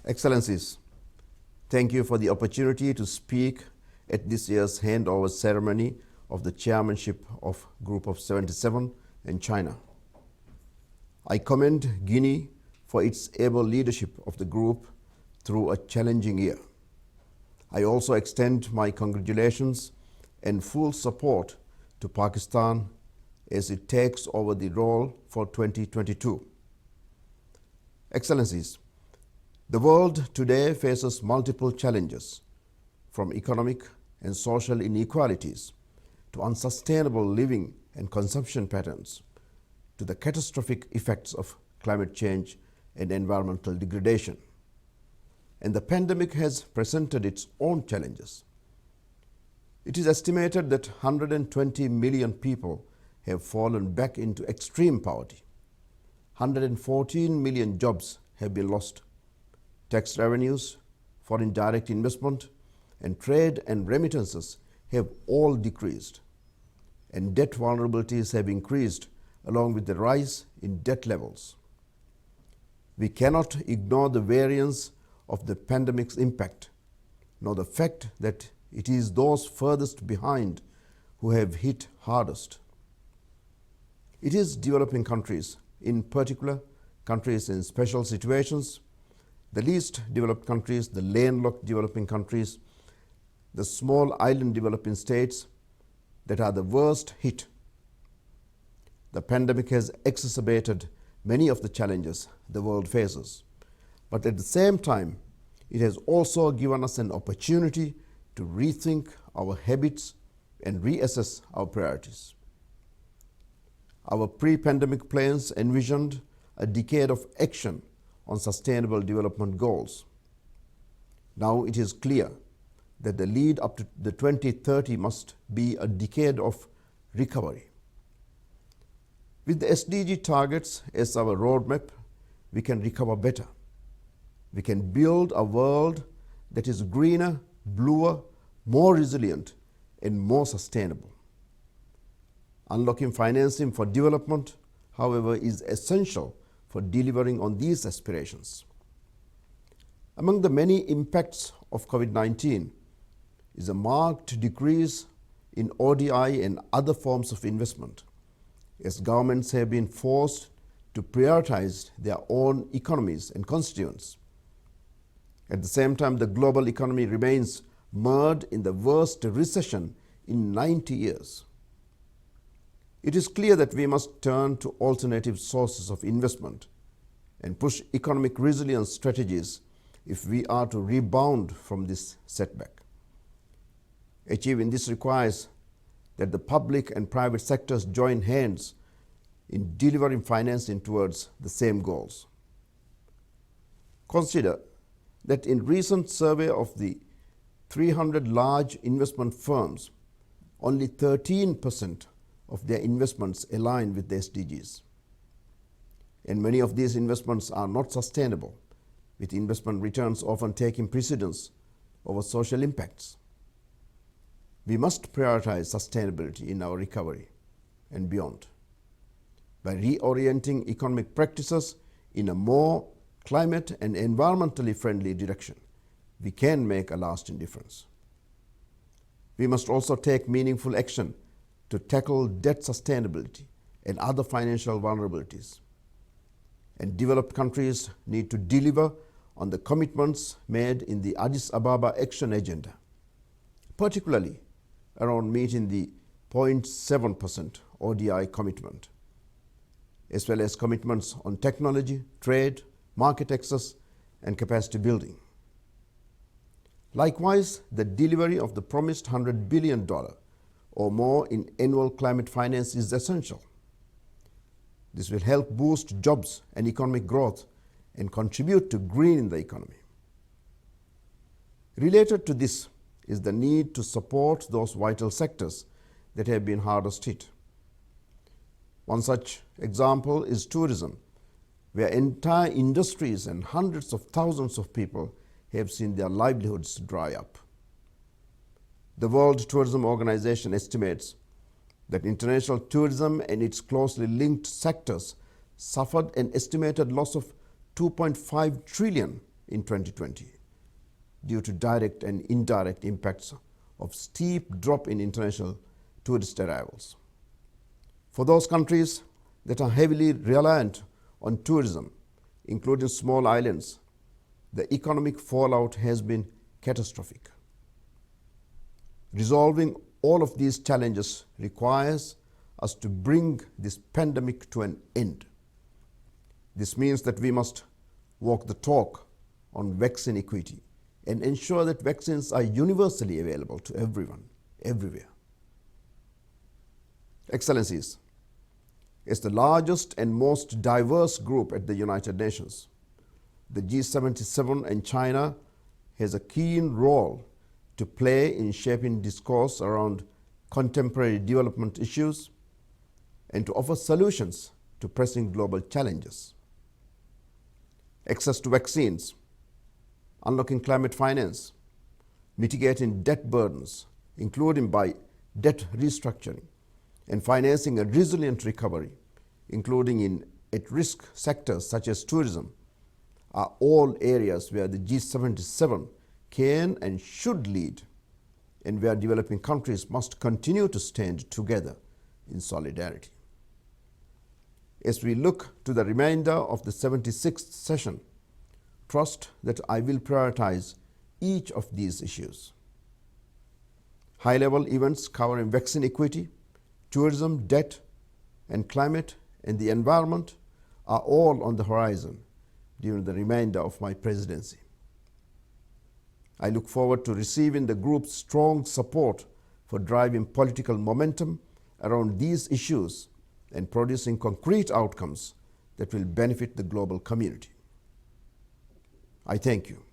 Excellencies, thank you for the opportunity to speak at this year's handover ceremony of the chairmanship of Group of 77 in China. I commend Guinea for its able leadership of the group through a challenging year. I also extend my congratulations and full support to Pakistan as it takes over the role for 2022. Excellencies, the world today faces multiple challenges, from economic and social inequalities to unsustainable living and consumption patterns, to the catastrophic effects of climate change and environmental degradation. And the pandemic has presented its own challenges. It is estimated that 120 million people have fallen back into extreme poverty. 114 million jobs have been lost. Tax revenues, foreign direct investment, and trade and remittances have all decreased, and debt vulnerabilities have increased along with the rise in debt levels. We cannot ignore the variance of the pandemic's impact, nor the fact that it is those furthest behind who have hit hardest. It is developing countries, in particular countries in special situations, the least developed countries, the landlocked developing countries, the small island developing states that are the worst hit. The pandemic has exacerbated many of the challenges the world faces, but at the same time, it has also given us an opportunity to rethink our habits and reassess our priorities. Our pre-pandemic plans envisioned a decade of action on sustainable development goals. Now it is clear that the lead up to the 2030 must be a decade of recovery. With the SDG targets as our roadmap, we can recover better. We can build a world that is greener, bluer, more resilient, and more sustainable. Unlocking financing for development, however, is essential for delivering on these aspirations. Among the many impacts of COVID-19 is a marked decrease in ODI and other forms of investment, as governments have been forced to prioritize their own economies and constituents. At the same time, the global economy remains mired in the worst recession in 90 years. It is clear that we must turn to alternative sources of investment and push economic resilience strategies if we are to rebound from this setback. Achieving this requires that the public and private sectors join hands in delivering financing towards the same goals. Consider that in recent survey of the 300 large investment firms, only 13% of their investments align with the SDGs. And many of these investments are not sustainable, with investment returns often taking precedence over social impacts. We must prioritize sustainability in our recovery and beyond. By reorienting economic practices in a more climate and environmentally friendly direction, we can make a lasting difference. We must also take meaningful action to tackle debt sustainability and other financial vulnerabilities. And developed countries need to deliver on the commitments made in the Addis Ababa Action Agenda, particularly around meeting the 0.7% ODI commitment, as well as commitments on technology, trade, market access, and capacity building. Likewise, the delivery of the promised $100 billion or more in annual climate finance is essential. This will help boost jobs and economic growth and contribute to greening the economy. Related to this is the need to support those vital sectors that have been hardest hit. One such example is tourism, where entire industries and hundreds of thousands of people have seen their livelihoods dry up. The World Tourism Organization estimates that international tourism and its closely linked sectors suffered an estimated loss of $2.5 trillion in 2020 due to direct and indirect impacts of steep drop in international tourist arrivals. For those countries that are heavily reliant on tourism, including small islands, the economic fallout has been catastrophic. Resolving all of these challenges requires us to bring this pandemic to an end. This means that we must walk the talk on vaccine equity and ensure that vaccines are universally available to everyone, everywhere. Excellencies, as the largest and most diverse group at the United Nations, the G77 and China has a keen role to play in shaping discourse around contemporary development issues and to offer solutions to pressing global challenges. Access to vaccines, unlocking climate finance, mitigating debt burdens, including by debt restructuring, and financing a resilient recovery, including in at-risk sectors such as tourism, are all areas where the G77 can and should lead, and where developing countries must continue to stand together in solidarity. As we look to the remainder of the 76th session, trust that I will prioritize each of these issues. High-level events covering vaccine equity, tourism, debt, and climate and the environment are all on the horizon during the remainder of my presidency. I look forward to receiving the group's strong support for driving political momentum around these issues and producing concrete outcomes that will benefit the global community. I thank you.